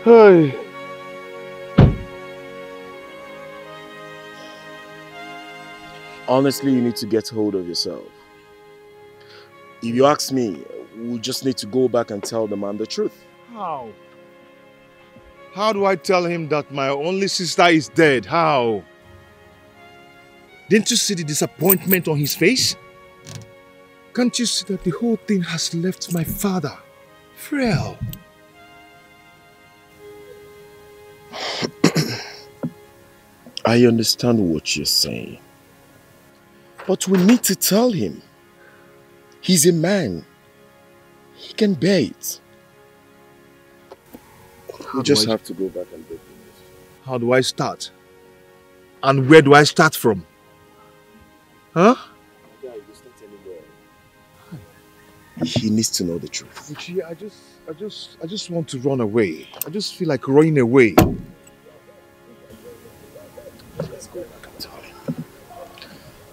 Hey. Honestly, you need to get hold of yourself. If you ask me, we just need to go back and tell the man the truth. How? How do I tell him that my only sister is dead? How? Didn't you see the disappointment on his face? Can't you see that the whole thing has left my father frail? I understand what you're saying. But we need to tell him. He's a man. He can bear it. We just have to go back and break the news. How do I start? And where do I start from? Huh? He needs to know the truth. Luchy, I just want to run away. I just feel like running away. Let's go back and tell him.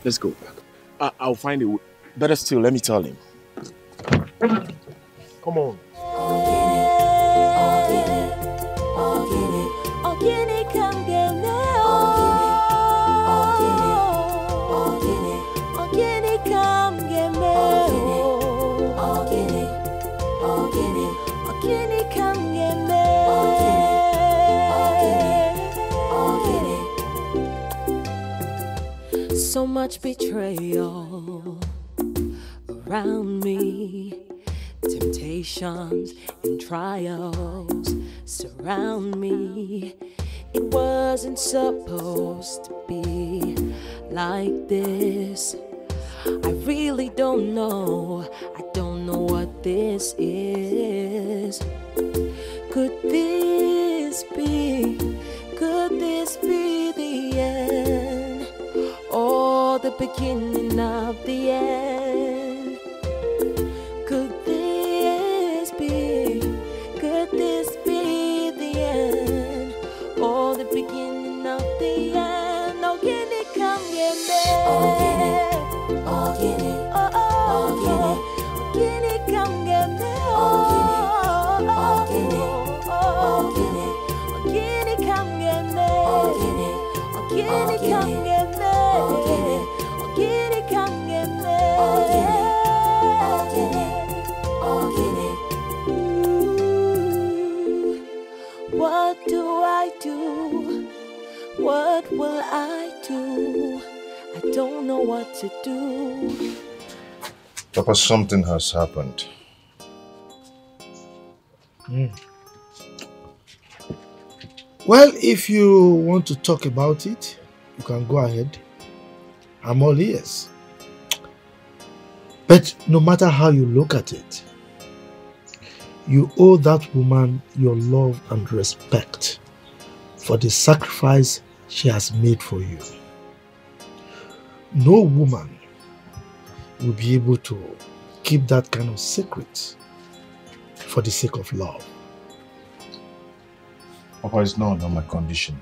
Let's go back. I'll find a way. Better still, let me tell him. Come on. So much betrayal around me, temptations and trials surround me. It wasn't supposed to be like this. I really don't know. I don't know what this is. Could this be? Could this be the end? Or the beginning of the end? Could this be? Could this be the end? Or the beginning of the end? Oh, can it come get me? Oh, can it? Oh, can it? Oh, can it come get me? Oh, can it? Oh, can it? Oh, can it come get me? Oh, can it? Oh, can it come get me? What do I do? What will I do? I don't know what to do. Papa, something has happened. Well, if you want to talk about it, you can go ahead. I'm all ears. But no matter how you look at it, you owe that woman your love and respect for the sacrifice she has made for you. No woman will be able to keep that kind of secret for the sake of love. Papa, it's not on my condition.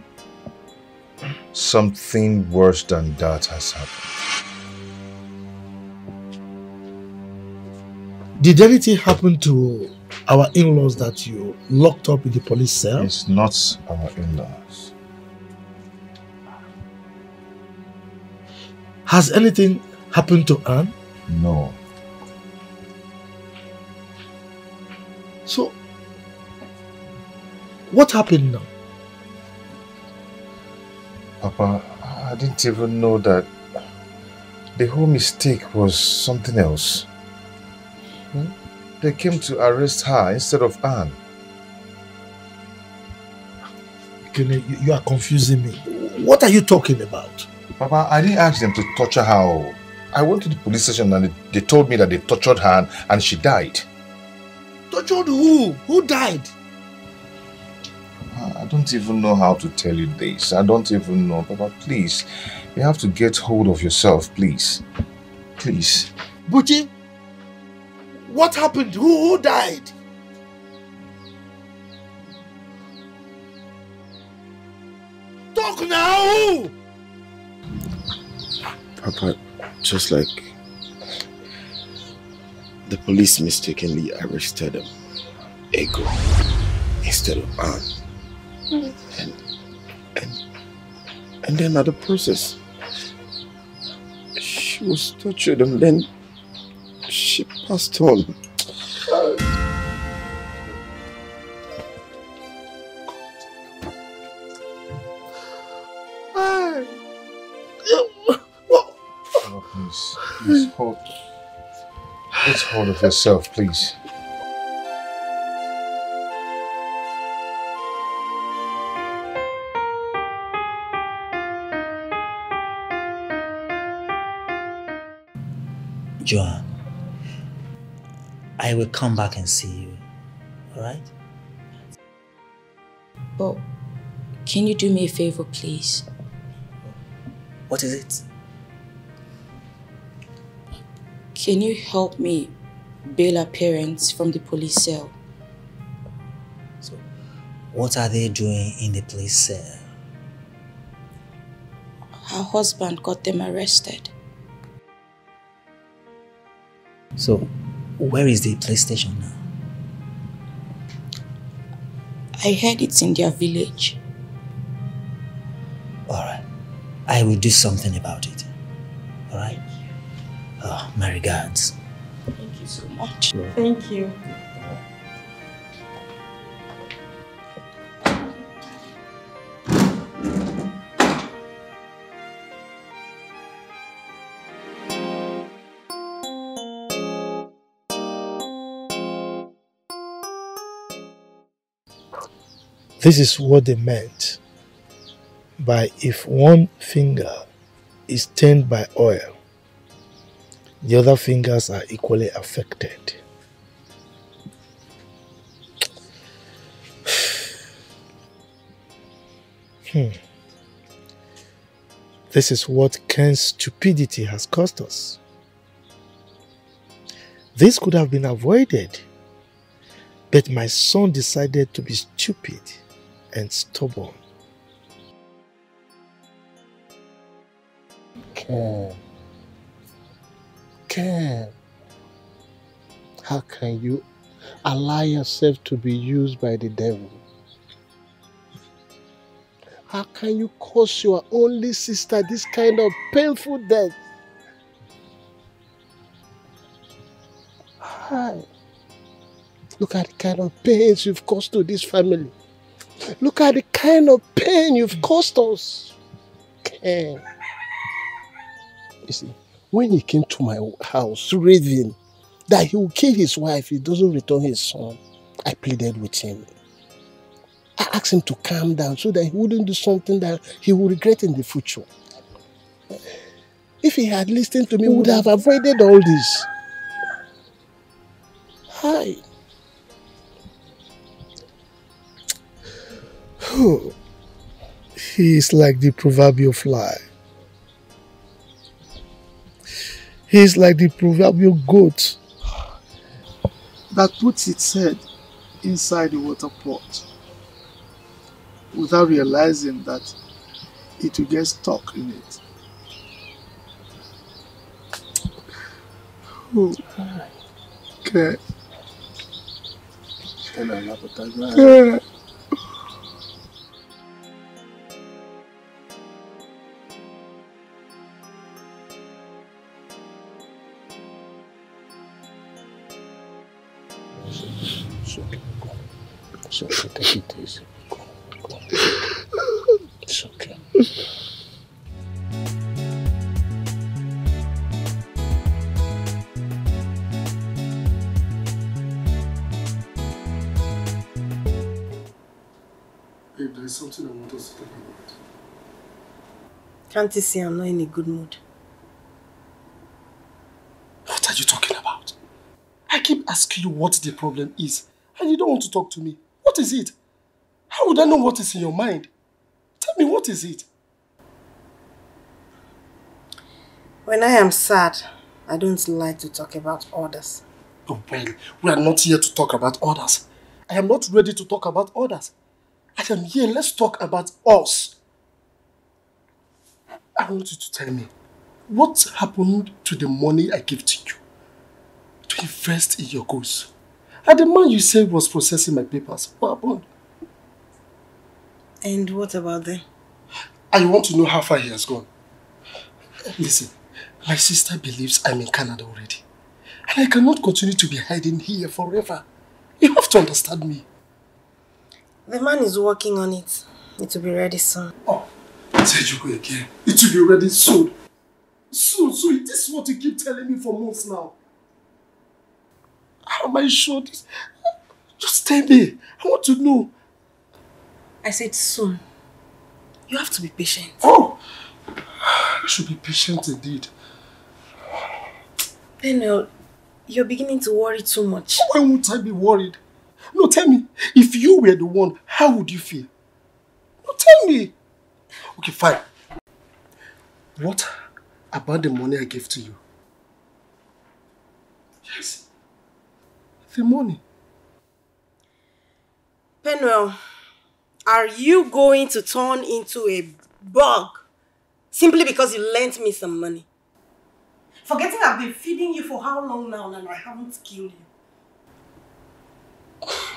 Something worse than that has happened. Did anything happen to our in-laws that you locked up in the police cell? It's not our in-laws. Has anything happened to Anne? No. So, what happened now? Papa, I didn't even know that the whole mistake was something else. They came to arrest her instead of Anne. You are confusing me. What are you talking about? Papa, I didn't ask them to torture her. I went to the police station and they told me that they tortured her and she died. Tortured who? Who died? I don't even know how to tell you this. I don't even know. Papa, please. You have to get hold of yourself, please. Please. Buchi, what happened? Who died? Talk now! Papa, just like the police mistakenly arrested Ego. instead of Anne. And then at the process, she was tortured and then she passed on. Please hold. Let's hold of yourself, please. Joan, I will come back and see you, alright? But can you do me a favor, please? What is it? Can you help me bail her parents from the police cell? So, what are they doing in the police cell? Her husband got them arrested. So, where is the police station now? I heard it's in their village. Alright. I will do something about it. Alright? Oh, my regards. Thank you so much. Thank you. This is what they meant by if one finger is stained by oil, the other fingers are equally affected. This is what Ken's stupidity has cost us. This could have been avoided, but my son decided to be stupid and stubborn. Ken, how can you allow yourself to be used by the devil? How can you cause your only sister this kind of painful death? Hi. Look at the kind of pains you've caused to this family. Look at the kind of pain you've caused us. Ken. You see, when he came to my house raving that he will kill his wife if he doesn't return his son, I pleaded with him. I asked him to calm down so that he wouldn't do something that he would regret in the future. If he had listened to me, he would have avoided all this. Hi. He is like the proverbial fly. He is like the proverbial goat that puts its head inside the water pot without realizing that it will get stuck in it. Okay. It's okay, take it easy. Go. It's okay. Babe, there is something I want us to talk about. Can't you see I'm not in a good mood? What are you talking about? I keep asking you what the problem is, and you don't want to talk to me. What is it? How would I know what is in your mind? Tell me, what is it? When I am sad, I don't like to talk about others. Oh, well, we are not here to talk about others. I am not ready to talk about others. I am here, let's talk about us. I want you to tell me, what happened to the money I gave to you to invest in your goals? And the man you said was processing my papers, what happened? And what about them? I want to know how far he has gone. Listen, my sister believes I'm in Canada already. And I cannot continue to be hiding here forever. You have to understand me. The man is working on it. It will be ready soon. Oh, I said you go again. It will be ready soon. Soon. This is what you keep telling me for months now. How am I sure this? Just tell me. I want to know. I said soon. You have to be patient. Oh! I should be patient indeed. Penel, you're beginning to worry too much. Why won't I be worried? No, tell me. If you were the one, how would you feel? No, tell me. Okay, fine. What about the money I gave to you? Yes. The money. Penel, are you going to turn into a bug simply because you lent me some money? Forgetting I've been feeding you for how long now and I haven't killed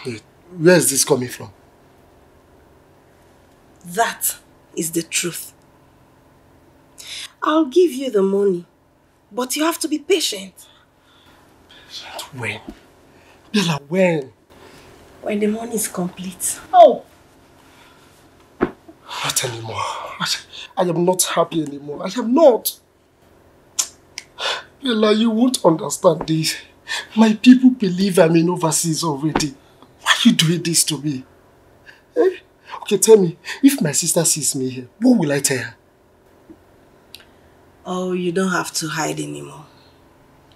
you? Where is this coming from? That is the truth. I'll give you the money, but you have to be patient. When? Bella, when? When the money is complete. Oh! Not anymore. I am not happy anymore. I am not. Bella, you won't understand this. My people believe I'm in overseas already. Why are you doing this to me? Eh? Okay, tell me, if my sister sees me here, what will I tell her? Oh, you don't have to hide anymore.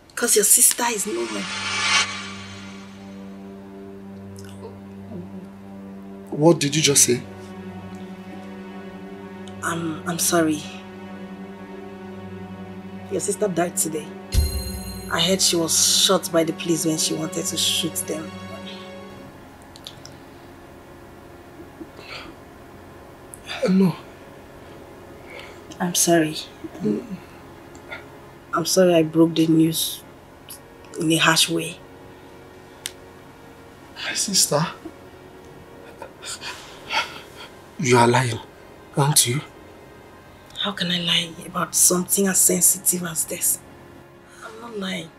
Because your sister is no more. What did you just say? I'm sorry. Your sister died today. I heard she was shot by the police when she wanted to shoot them. No. I'm sorry. I'm sorry I broke the news in a harsh way. My sister? You are lying, aren't you? How can I lie about something as sensitive as this? I'm not lying.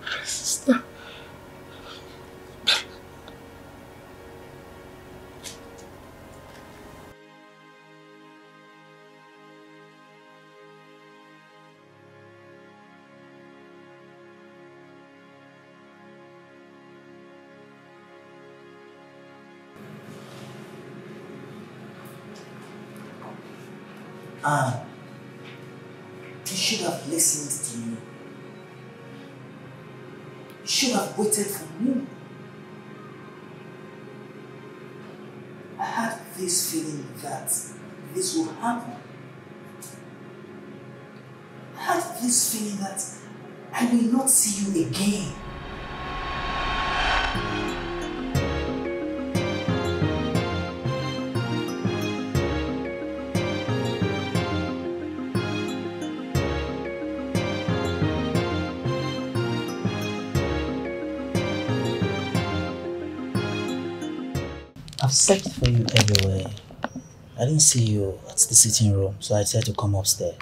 My sister? You should have listened to me. You should have waited for me. I had this feeling that this would happen. I had this feeling that I will not see you again. I've searched for you everywhere. I didn't see you at the sitting room, so I decided to come upstairs.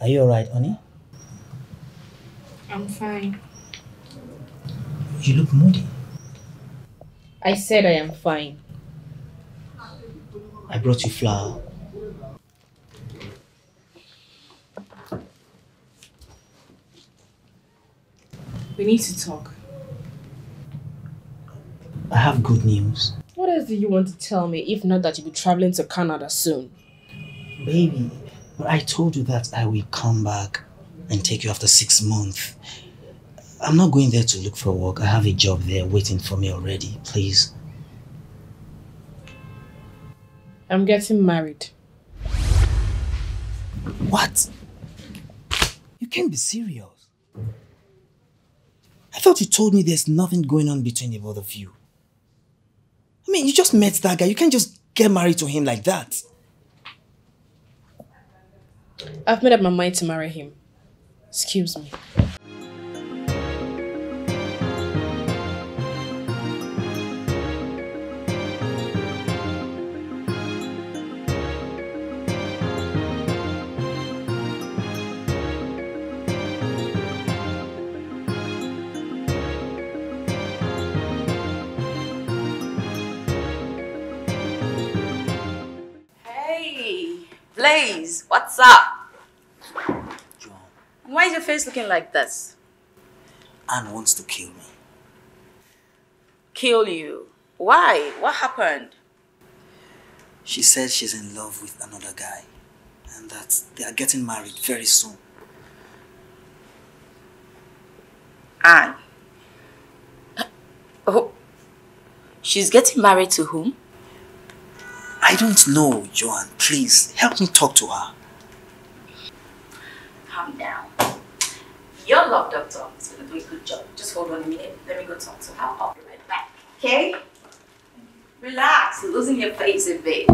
Are you alright, Onny? I'm fine. You look moody. I said I am fine. I brought you flour. We need to talk. I have good news. What else do you want to tell me if not that you'll be traveling to Canada soon? Baby, but I told you that I will come back and take you after 6 months. I'm not going there to look for work. I have a job there waiting for me already. Please. I'm getting married. What? You can't be serious. I thought you told me there's nothing going on between the both of you. I mean, you just met that guy. You can't just get married to him like that. I've made up my mind to marry him. Excuse me. Blaze, what's up? John, Why is your face looking like this? Anne wants to kill me. Kill you? Why? What happened? She said she's in love with another guy and that they are getting married very soon. Anne. Oh, she's getting married to whom? I don't know, Joan. Please, help me talk to her. Calm down. Your love doctor is going to do a good job. Just hold on a minute. Let me go talk to her. I'll be right back. Okay? Relax. You're losing your face a bit.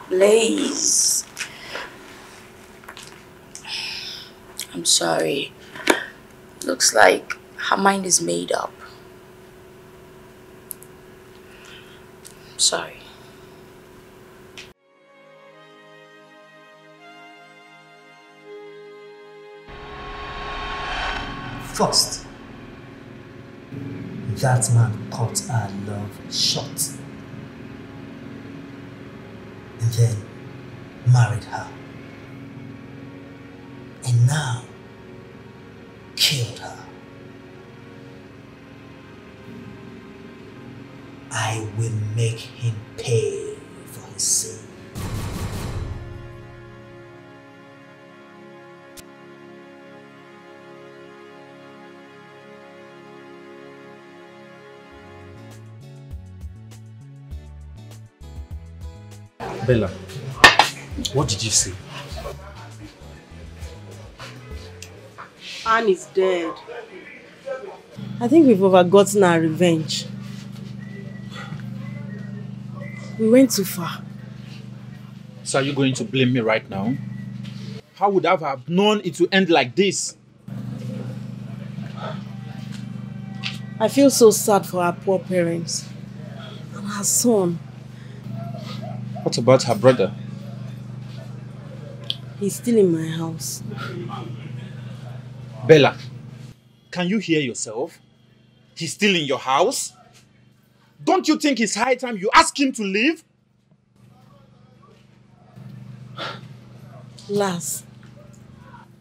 Blaze. I'm sorry. Looks like her mind is made up. Sorry. First, that man cut our love short. And then married her. And now killed her. I will make him pay for his sin. Bella, what did you say? Anne is dead. I think we've overgotten our revenge. We went too far. So are you going to blame me right now? How would I have known it would end like this? I feel so sad for our poor parents and her son. What about her brother? He's still in my house. Bella, can you hear yourself? He's still in your house? Don't you think it's high time you ask him to leave? Lars,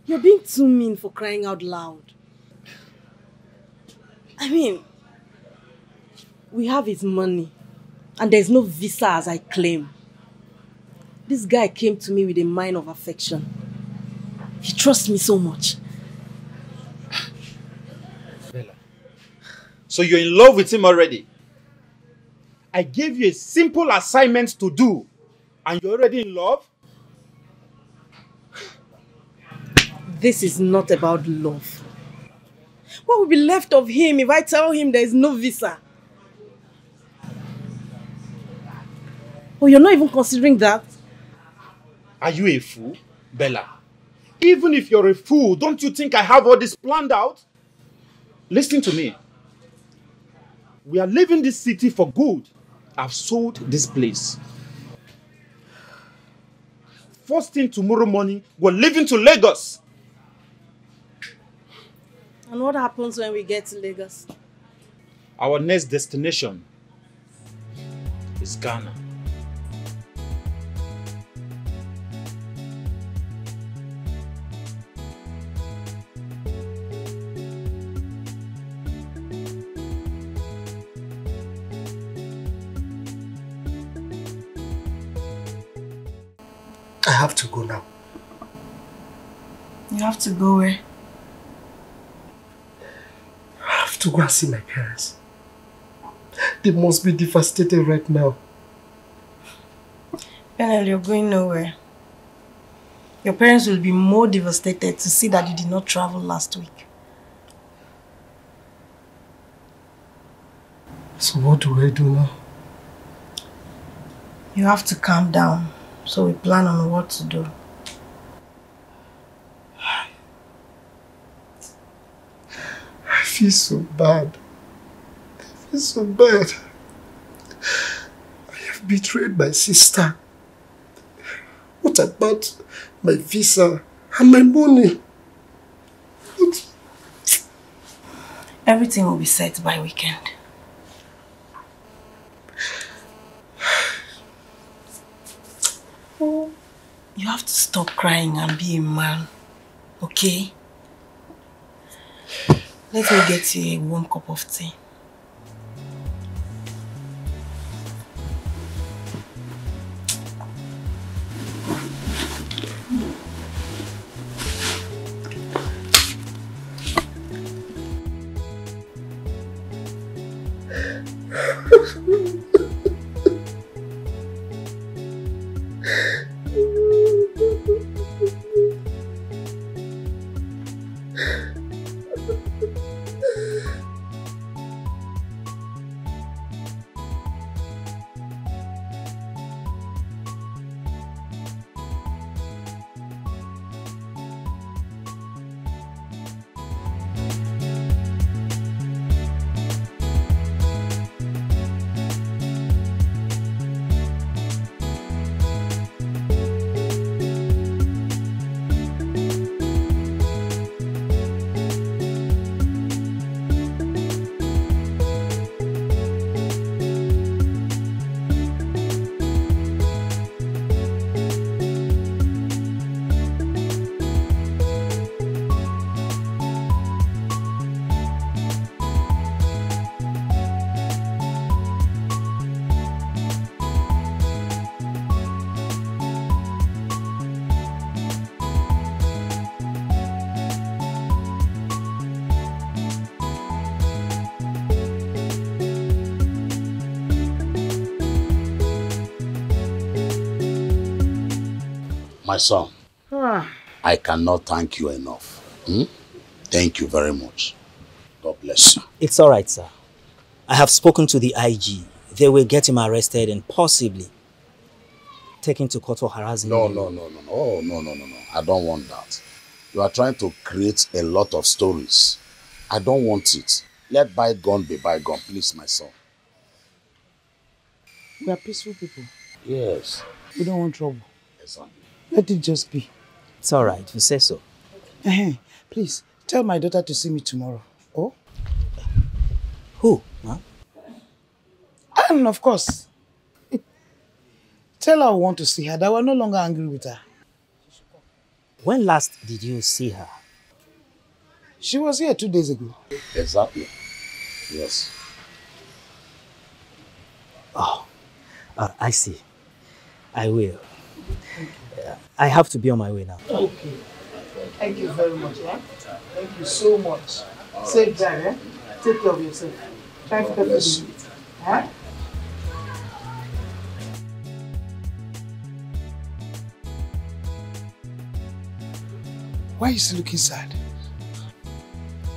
you're being too mean for crying out loud. I mean, we have his money and there's no visa as I claim. This guy came to me with a mind of affection. He trusts me so much. Bella, so you're in love with him already? I gave you a simple assignment to do and you're already in love? This is not about love. What will be left of him if I tell him there is no visa? Oh, you're not even considering that? Are you a fool, Bella? Even if you're a fool, don't you think I have all this planned out? Listen to me. We are leaving this city for good. I've sold this place. First thing tomorrow morning, we're leaving to Lagos. And what happens when we get to Lagos? Our next destination is Ghana. I have to go now. You have to go where? I have to go and see my parents. They must be devastated right now. Penel, you're going nowhere. Your parents will be more devastated to see that you did not travel last week. So what do I do now? You have to calm down, so we plan on what to do. I feel so bad. I feel so bad. I betrayed my sister. What about my visa and my money? Everything will be set by weekend. You have to stop crying and be a man, okay? Let me get you a warm cup of tea. My son, I cannot thank you enough. Thank you very much. God bless you. It's all right, sir. I have spoken to the IG. They will get him arrested and possibly taken to court for harassing No. you. No. I don't want that. You are trying to create a lot of stories. I don't want it. Let bygone be bygone, please, my son. We are peaceful people. Yes. We don't want trouble. Exactly. Let it just be. It's all right, you say so. Please, tell my daughter to see me tomorrow. Oh? Who? Huh? And of course, tell her I want to see her, that we're no longer angry with her. When last did you see her? She was here 2 days ago. Exactly. Yes. Oh, I see. I will. I have to be on my way now. Okay. Thank you very much. Yeah? Thank you so much. Safe drive, eh? Take care of yourself. Try to get to you. Huh? Why is he looking sad?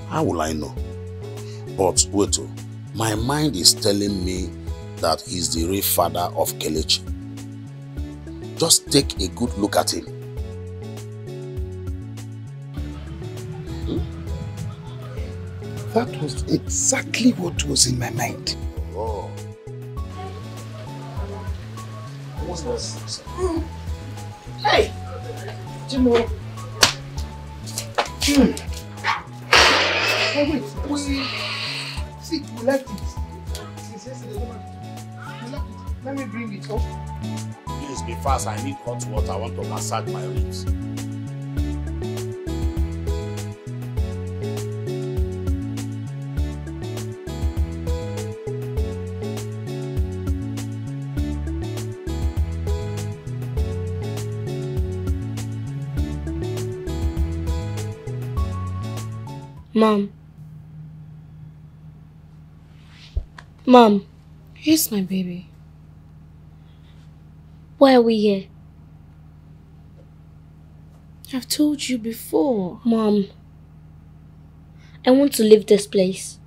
How will I know? But wait, my mind is telling me that he's the real father of Kelechi. Just take a good look at him. That was exactly what was in my mind. Oh. What's this? Hey! Jimbo! Hey, wait, see, we left it. Since yesterday, we left it. Let me bring it up. Please be fast, I need hot water. I want to massage my ribs. Mom, here's my baby. Why are we here? I've told you before. Mom, I want to leave this place.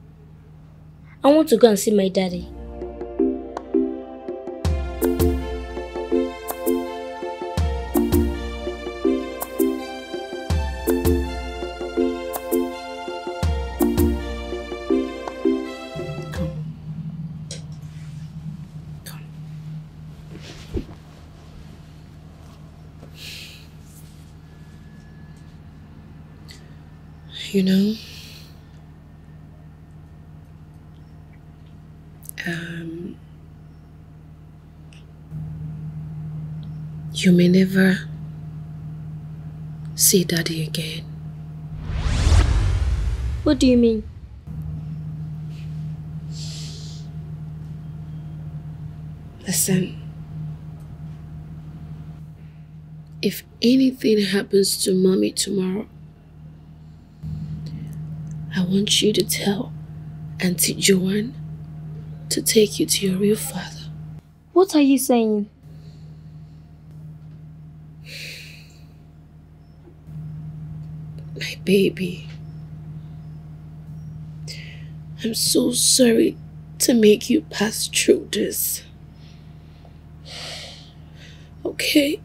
I want to go and see my daddy. You know, you may never see Daddy again. What do you mean? Listen, if anything happens to Mommy tomorrow, I want you to tell Auntie Joanne to take you to your real father. What are you saying? My baby, I'm so sorry to make you pass through this. Okay?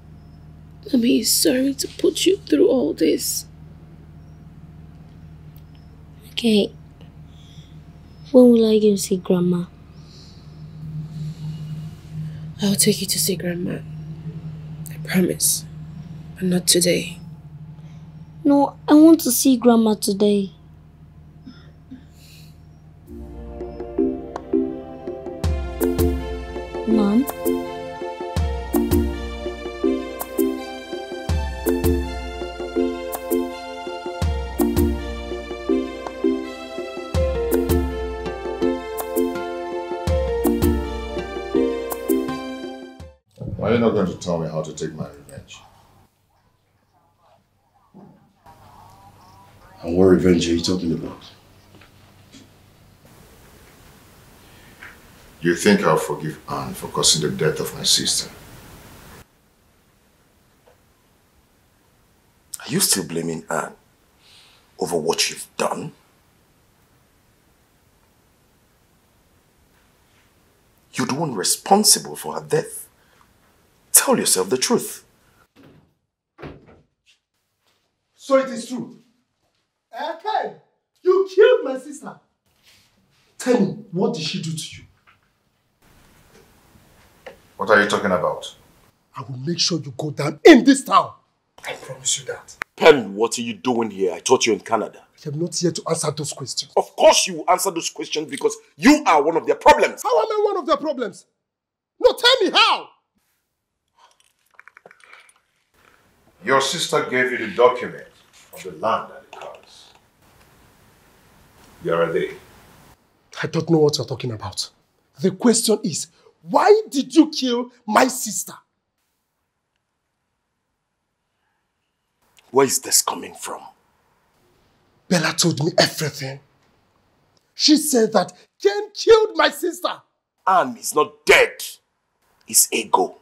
Mommy is sorry to put you through all this. Okay. When will I go see Grandma? I'll take you to see Grandma. I promise. But not today. No, I want to see Grandma today. Mom? Are you not going to tell me how to take my revenge? And what revenge are you talking about? You think I'll forgive Anne for causing the death of my sister? Are you still blaming Anne over what you've done? You're the one responsible for her death. Tell yourself the truth. So it is true. Okay, you killed my sister. Tell me, what did she do to you? What are you talking about? I will make sure you go down in this town. I promise you that. Pen, what are you doing here? I thought you were in Canada. I am not here to answer those questions. Of course you will answer those questions because you are one of their problems. How am I one of their problems? No, tell me how! Your sister gave you the document of the land and the cars. Where are they? I don't know what you're talking about. The question is, why did you kill my sister? Where is this coming from? Bella told me everything. She said that Ken killed my sister. Anne is not dead. It's ego.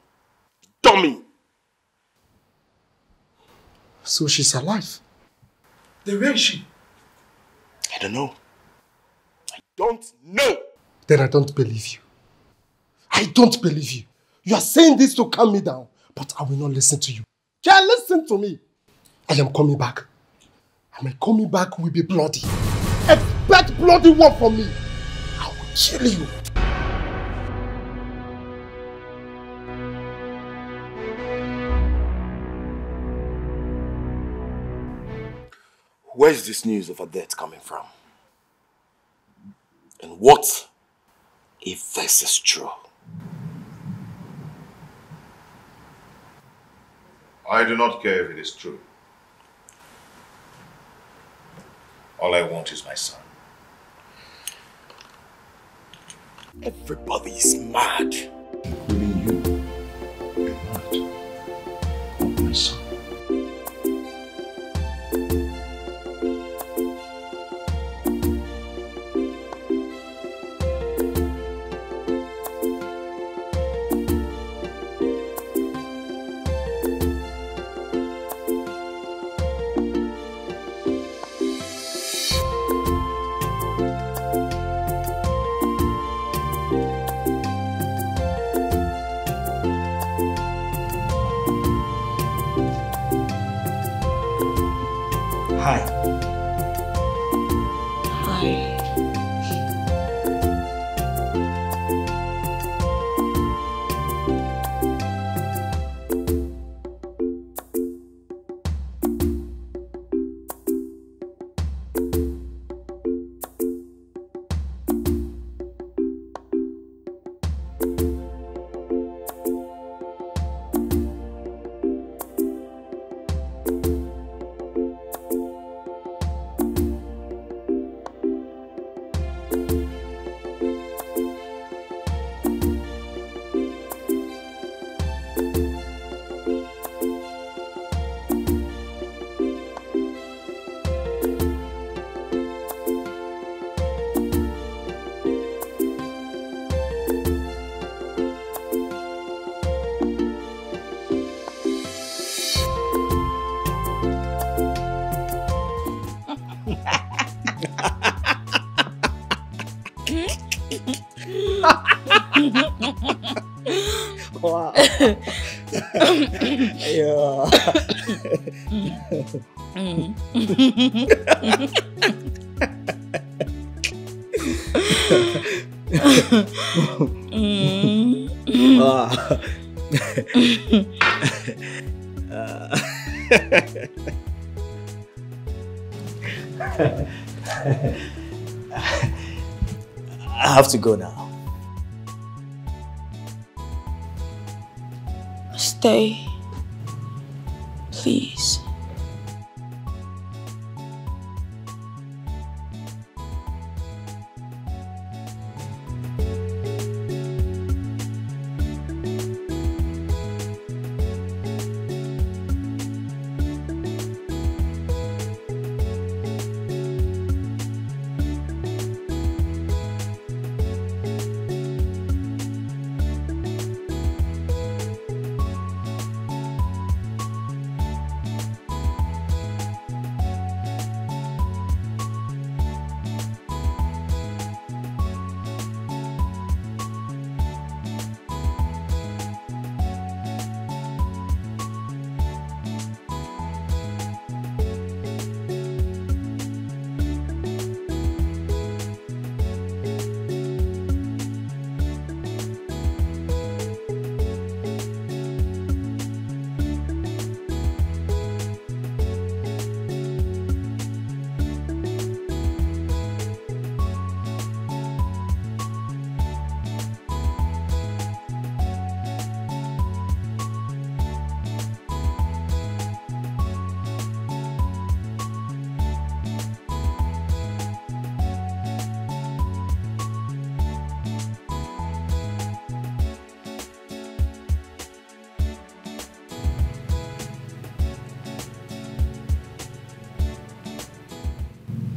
Dummy. So she's alive. Then where is she? I don't know. I don't know. Then I don't believe you. I don't believe you. You are saying this to calm me down, but I will not listen to you. Ken, listen to me. I am coming back. And my coming back will be bloody. Expect bloody one from me. I will kill you. Where is this news of her death coming from? And what if this is true? I do not care if it is true. All I want is my son. Everybody is mad. Including you. You're mad. Oh, my son. Hi. Hi. Wow. Yeah. I have to go now. Stay. Please.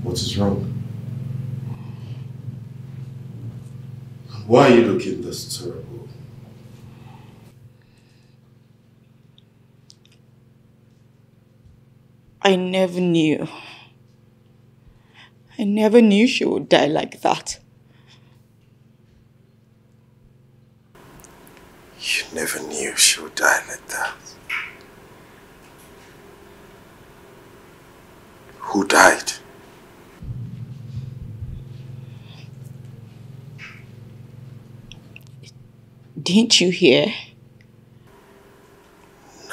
What is wrong? Why are you looking this terrible? I never knew. I never knew she would die like that. You never knew she would die like that. Who died? Didn't you hear?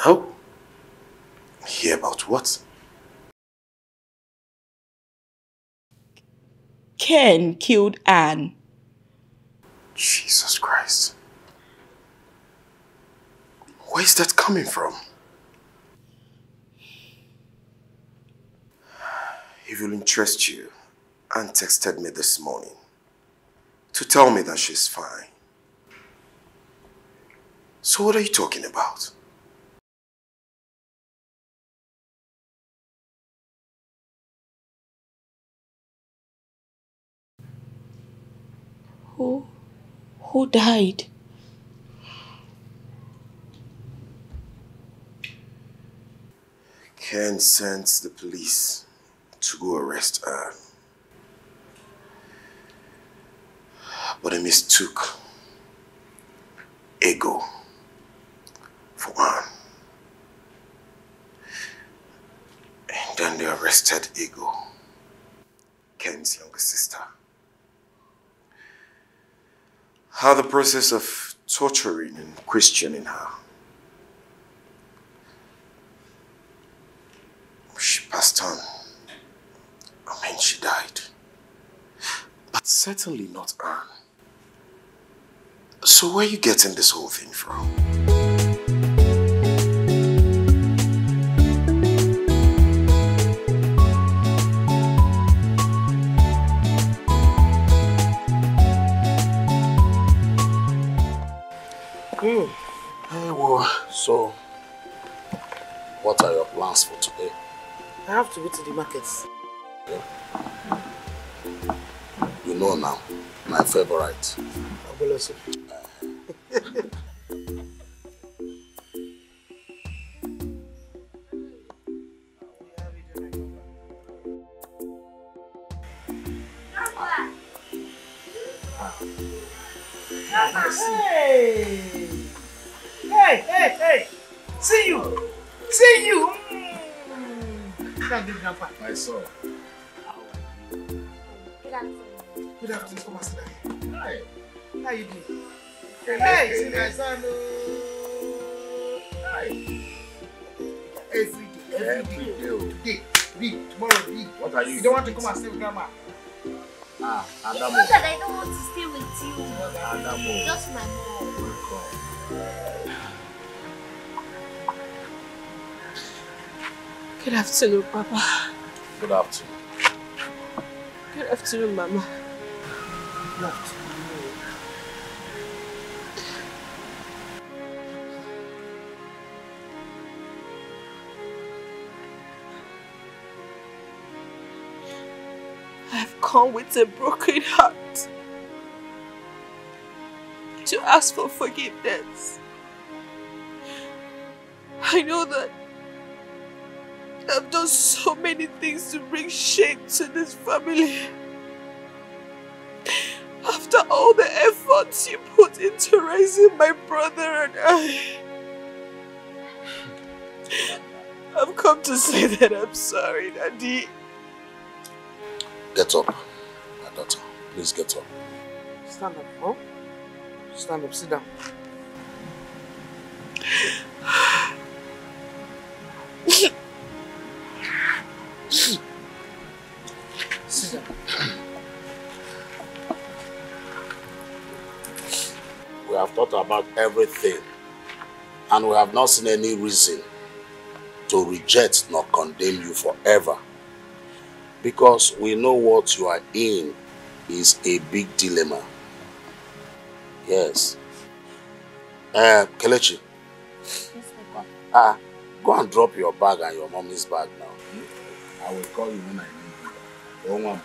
No. Hear about what? Ken killed Anne. Jesus Christ. Where's that coming from? It will interest you. Anne texted me this morning to tell me that she's fine. So what are you talking about? Who died? Ken sent the police to go arrest Anne. But they mistook Ego for Anne. And then they arrested Ego, Ken's younger sister. How the process of torturing and questioning her. She passed on. I mean, she died. But certainly not Anne. So where are you getting this whole thing from? Hey, well, so what are your plans for today? I have to go to the markets. Yeah. You know now, my favorite. Hey! Hey! See you! See you! Thank you, Grandpa. My son. Good afternoon. Come and sit down. Hi. How you doing? Hey, see my son. Hi. Every day. Today, read. Tomorrow, read. What are you? You don't want to come and stay with Grandma? It's Adamo. not that I don't want to stay with you. Adamo. Just my mom. Good afternoon, Papa. Good afternoon. Good afternoon, Mama. Good afternoon. I've come with a broken heart to ask for forgiveness. I know that I've done so many things to bring shame to this family. After all the efforts you put into raising my brother and I, I've come to say that I'm sorry, Daddy. Get up, my daughter. Please get up. Stand up, oh? Stand up, sit down. Sit down. We have thought about everything and we have not seen any reason to reject nor condemn you forever. Because we know what you are in is a big dilemma. Yes. Kelechi. Go and drop your bag and your mommy's bag now. I will call you when I need you. Don't want.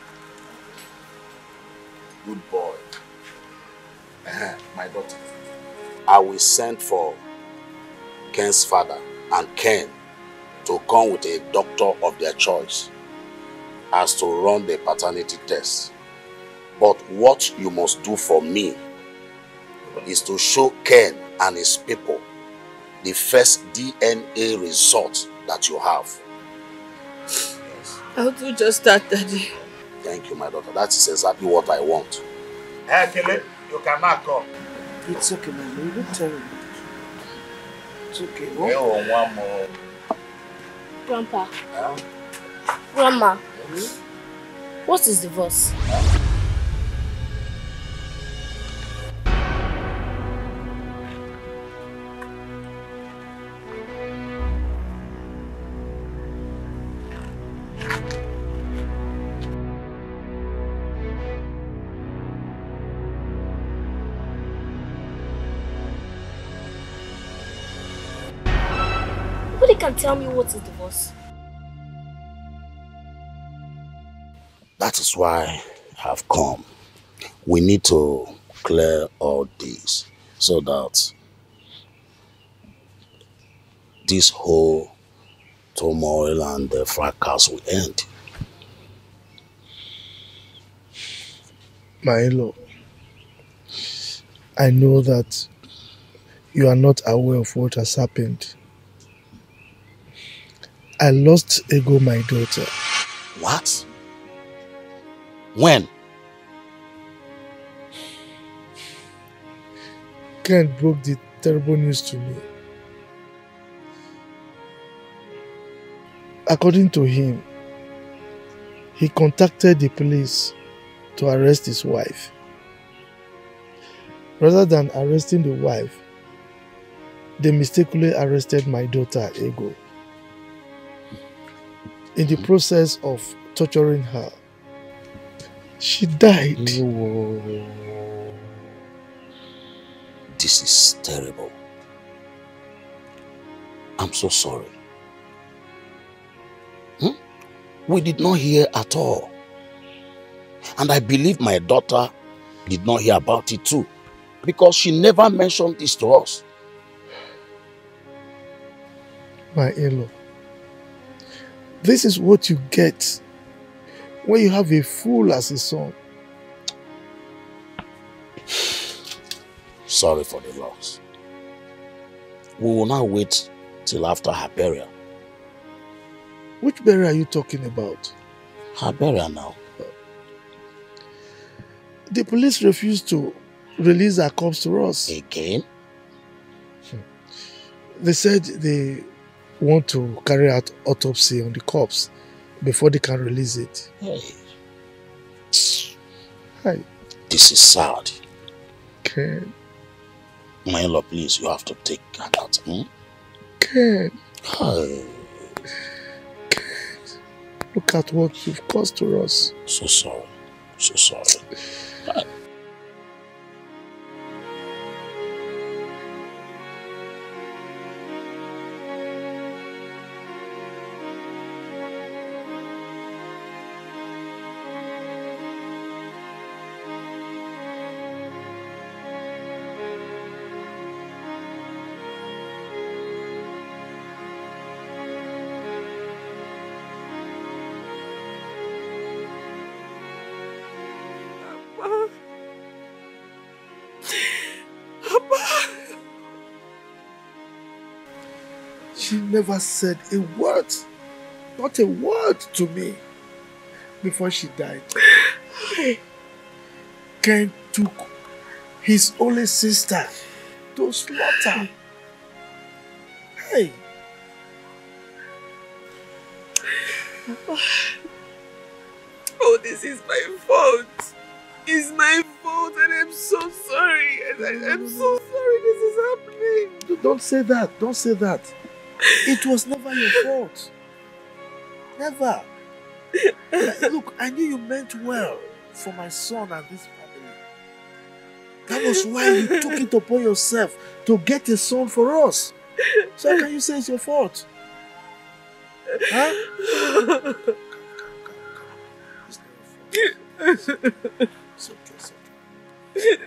Good boy. My daughter. I will send for Ken's father and Ken to come with a doctor of their choice as to run the paternity test. But what you must do for me is to show Ken and his people the first DNA result that you have. Yes. I'll do just that, Daddy. Thank you, my daughter. That is exactly what I want. Hey, Kele, you cannot come. It's okay, man. You look terrible. It's okay. Oh, one more. Grandpa. Huh? Grandma. What is divorce? Nobody can tell me what is divorce. That is why I have come. We need to clear all this so that this whole turmoil and the fracas will end. My in-law, I know that you are not aware of what has happened. I lost Ego, my daughter. What? When? Ken broke the terrible news to me. According to him, he contacted the police to arrest his wife. Rather than arresting the wife, they mistakenly arrested my daughter, Ego. In the process of torturing her, she died. This is terrible. I'm so sorry. We did not hear at all. And I believe my daughter did not hear about it too. Because she never mentioned this to us. My in-law, this is what you get when you have a fool as a son. Sorry for the loss. We will now wait till after her burial. Which burial are you talking about? Her burial now. The police refused to release her corpse to us. Again? They said they want to carry out autopsy on the corpse before they can release it. Hey. Hi. This is sad. Ken. My in-law, please, you have to take her out. Ken. Hey. Ken. Look at what you've caused to us. So sorry. So sorry. She never said a word, not a word to me before she died. Ken took his only sister to slaughter. Hey. Oh, this is my fault. It's my fault and I'm so sorry. I'm so sorry this is happening. Don't say that. Don't say that. It was never your fault. Never. Look, I knew you meant well for my son and this family. That was why you took it upon yourself to get a son for us. So how can you say it's your fault? Huh? Come. It's not your fault. It's okay, it's okay.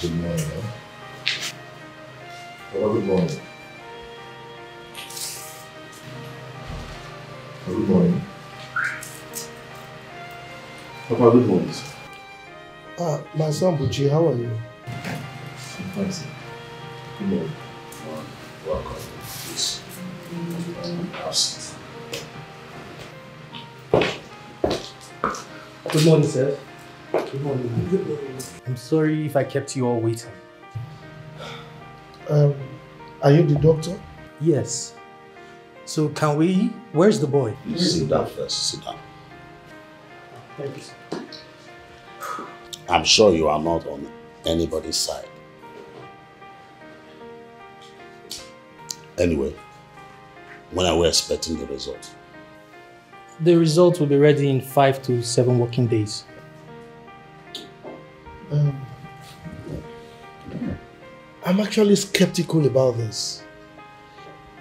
Good morning. Good morning. Good morning. Papa, good morning. My son Luchy, how are you? I'm fine, sir. Good morning. Welcome. Please. Have a seat. Good morning, sir. Good morning. Good morning. I'm sorry if I kept you all waiting. Are you the doctor? Yes. So can we? Where's the boy? Please sit down first. Sit down. Thank you, sir. I'm sure you are not on anybody's side. Anyway, when are we expecting the result? The result will be ready in 5 to 7 working days. I'm actually skeptical about this.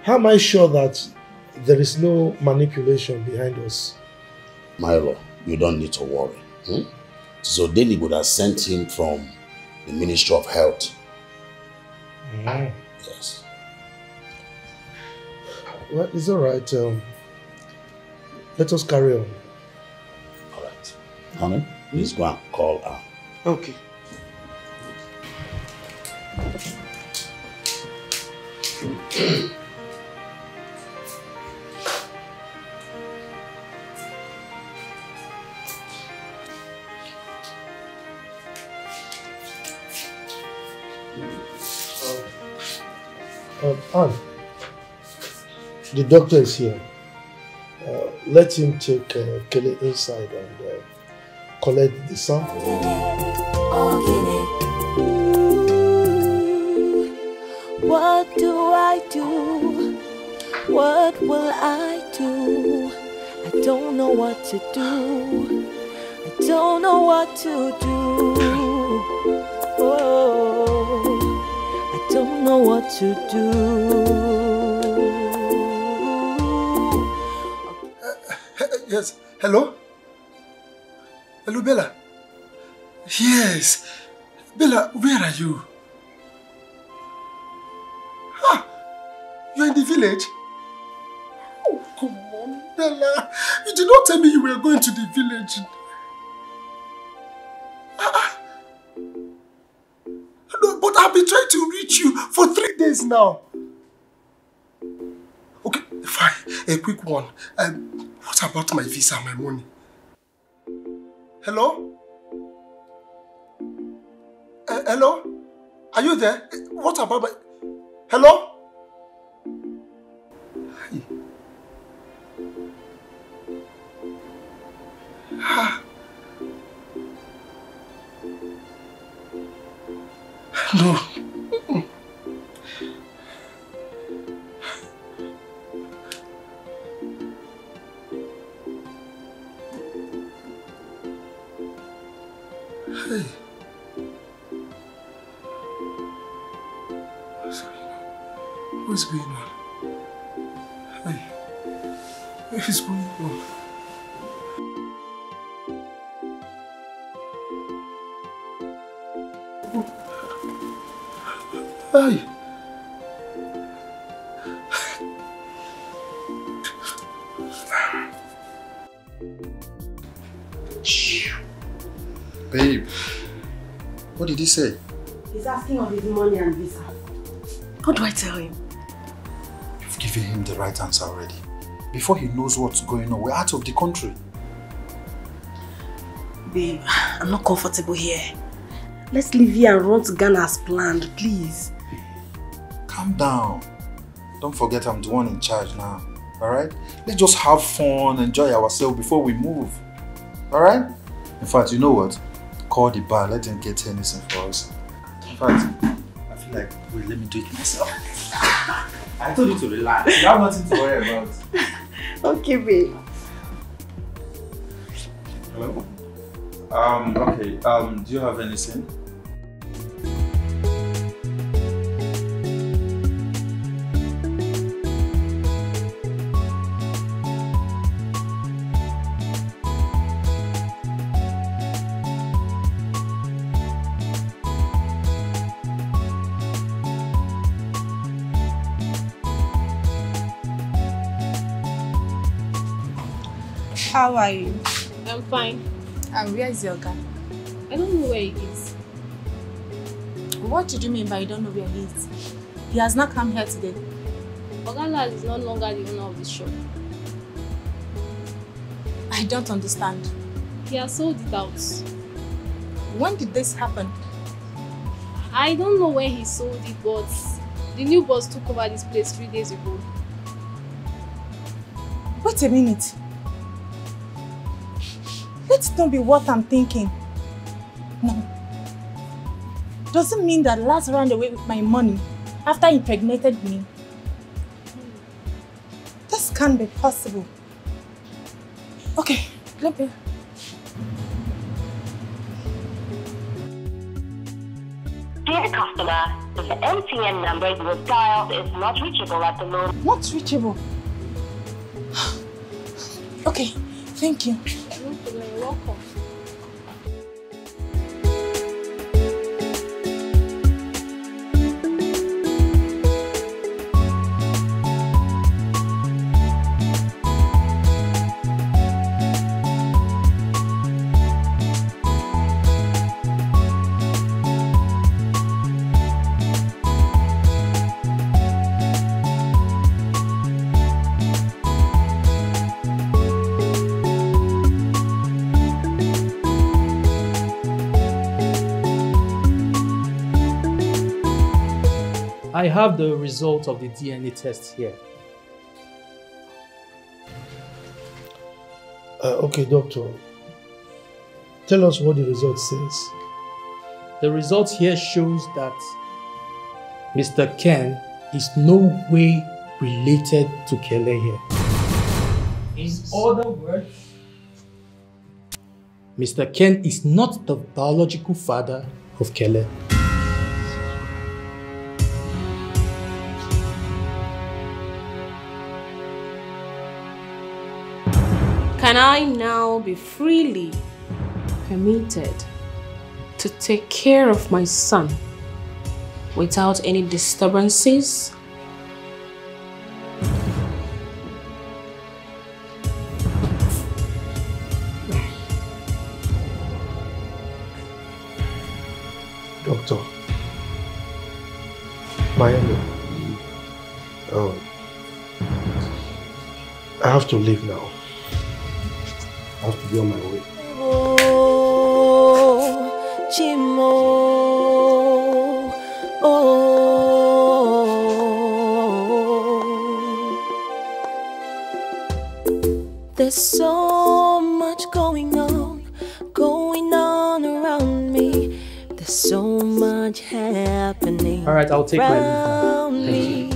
How am I sure that there is no manipulation behind us? Milo, you don't need to worry. So Daily would have sent him from the Ministry of Health. Yes. Well, it's all right. Let us carry on. All right. Honey, please go and call her. Okay. Anne, the doctor is here. Let him take Kelly inside and collect the sample. What do I do? What will I do? I don't know what to do. I don't know what to do. Oh, I don't know what to do. Yes. Hello? Hello, Bella? Yes. Bella, where are you? Ah, you're in the village? Oh, come on, Bella. You did not tell me you were going to the village. No, but I've been trying to reach you for 3 days now. Okay, fine. A quick one. What about my visa and my money? Hello? Hello? Are you there? What about my... Hello? Ah. No. Hey. What's going on? Hey. What is going on? Hey. Babe, what did he say? He's asking of his money and visa. What do I tell him? You've given him the right answer already. Before he knows what's going on, we're out of the country. Babe, I'm not comfortable here. Let's leave here and run to Ghana as planned, please. Calm down. Don't forget I'm the one in charge now. Alright? Let's just have fun, enjoy ourselves before we move. Alright? In fact, you know what? Call the bar, let them get anything for us. In fact, I feel like, wait, let me do it myself. I told you to relax. You have nothing to worry about. Okay, babe. Hello? Okay, do you have anything? How are you? I'm fine. And where is your guy? I don't know where he is. What did you mean by you don't know where he is? He has not come here today. Ogala is no longer the owner of the shop. I don't understand. He has sold it out. When did this happen? I don't know when he sold it, but the new boss took over this place 3 days ago. Wait a minute. Let it not be what I'm thinking. No. Doesn't mean that Lars ran away with my money after he impregnated me. This can't be possible. Okay, let me... Dear customer, the MTN number you have dialed is not reachable at the moment. Not reachable? Okay, thank you. You're welcome. I have the result of the DNA test here. Okay, doctor. Tell us what the result says. The result here shows that Mr. Ken is no way related to Kele here. In other words, Mr. Ken is not the biological father of Kele. Can I now be freely permitted to take care of my son without any disturbances? Doctor, Miami, I have to leave now. I have to be on my way. Oh, Chimo. Oh. There's so much going on around me. There's so much happening. All right, I'll take my around me.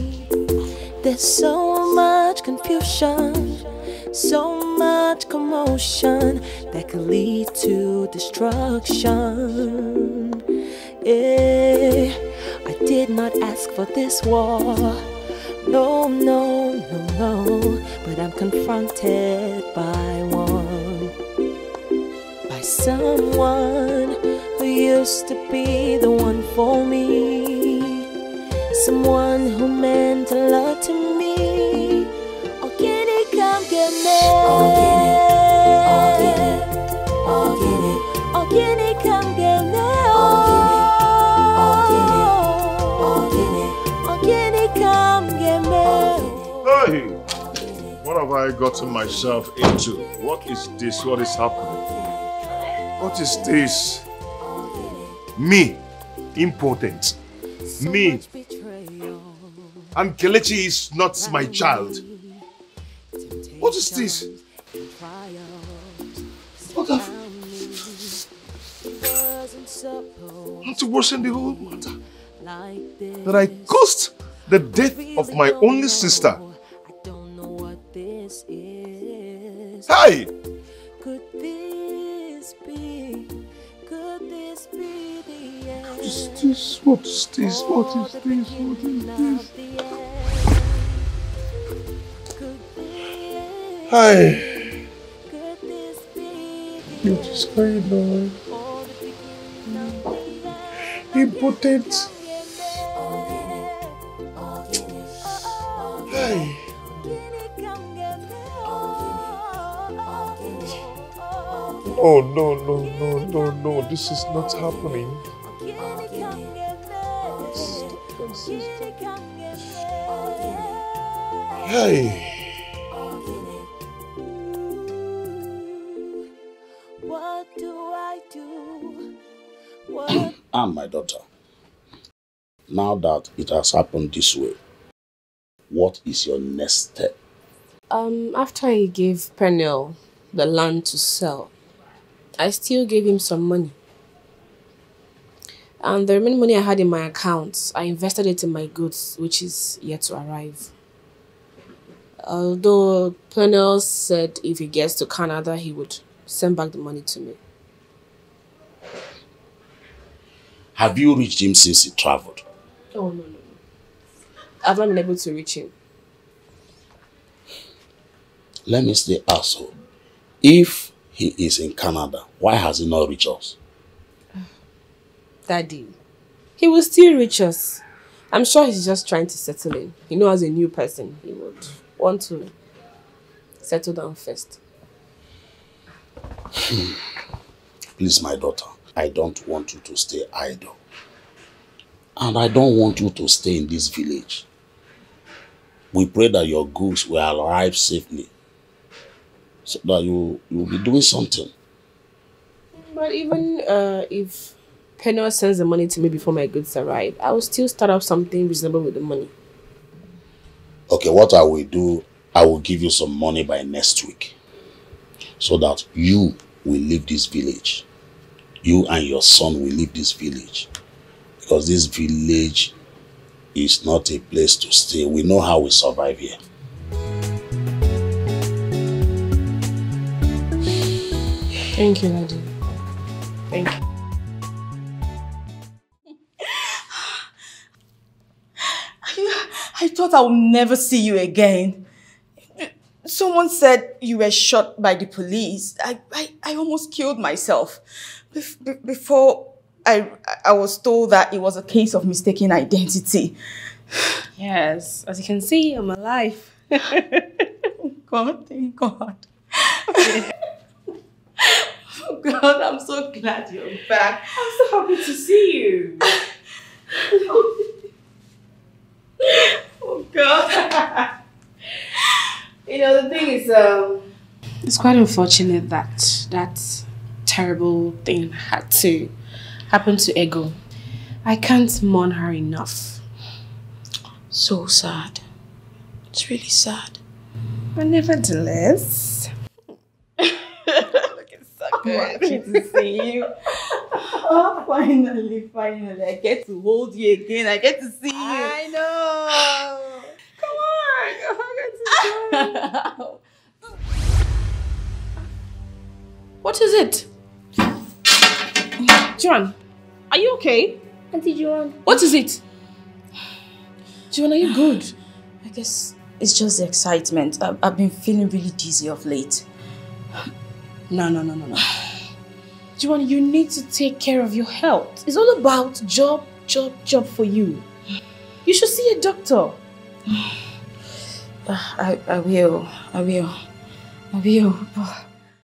There's so much confusion, so much commotion that could lead to destruction. Yeah, I did not ask for this war. No, no, no, no. But I'm confronted by one. By someone who used to be the one for me. Someone who meant a lot to me. Oh, can he come get me? Oh, get it. Oh, get it. Oh, can he come get me? Oh, get it. Oh, can he come get me? Hey! What have I gotten myself into? What is this? What is happening? What is this? Me, impotent. Me. And Kelechi is not my child. What is this? What have... And to worsen the whole matter, that I caused the death of my only sister. Hey! Could this be? Could this be the end? What is this? What is this? What is this? What is this? Hi. What is going on? Impotent. Hey. Oh no, this is not happening. Hey. What do I do? And my daughter, now that it has happened this way, what is your next step? After I gave Pernell the land to sell, I still gave him some money. And the remaining money I had in my accounts, I invested it in my goods, which is yet to arrive. Although Pernell said if he gets to Canada, he would send back the money to me. Have you reached him since he traveled? Oh, no. I've not been able to reach him. Let me stay asshole. If he is in Canada, why has he not reached us? Daddy, he will still reach us. I'm sure he's just trying to settle in. You know, as a new person, he would want to settle down first. Please, my daughter, I don't want you to stay idle. And I don't want you to stay in this village. We pray that your goods will arrive safely, so that you will be doing something. But even if Pernell sends the money to me before my goods arrive, I will still start up something reasonable with the money. Okay, what I will do, I will give you some money by next week, so that you will leave this village. You and your son will leave this village, because this village is not a place to stay. We know how we survive here. Thank you, Daddy. Thank you. I thought I would never see you again. someone said you were shot by the police. I almost killed myself before I was told that it was a case of mistaken identity. Yes, as you can see, I'm alive. God, thank God. Oh God, I'm so glad you're back. I'm so happy to see you. Oh God. You know, the thing is, it's quite unfortunate that that terrible thing had to happen to Ego. I can't mourn her enough. So sad. It's really sad. But nevertheless, looking so good. Happy to see you. Oh, finally, I get to hold you again. I get to see you. I know. Come on. What is it? John, are you okay? Auntie Joan. What is it? John, are you good? I guess it's just the excitement. I've been feeling really dizzy of late. No. John, you need to take care of your health. It's all about job for you. You should see a doctor. I will.